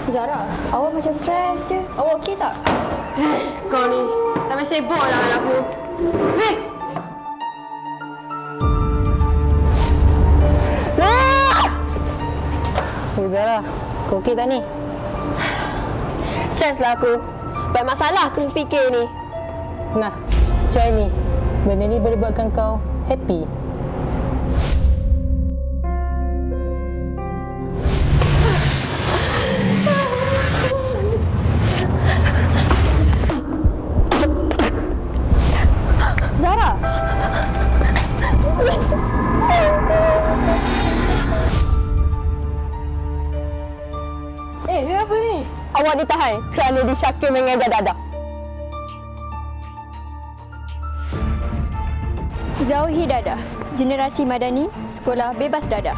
Zara, awak macam stres je. Awak okey tak? Kau ni, tak payah sibuk lah dengan aku. Weh! Zara, kau okey tak ni? Stres lah aku. Banyak masalah aku fikir ni. Nah, try ni. Benda ni boleh buatkan kau happy. Zara! Dia apa ni? Awak ditahan kerana disyakir mengejar dadah. Jauhi dadah. Generasi Madani, sekolah bebas dadah.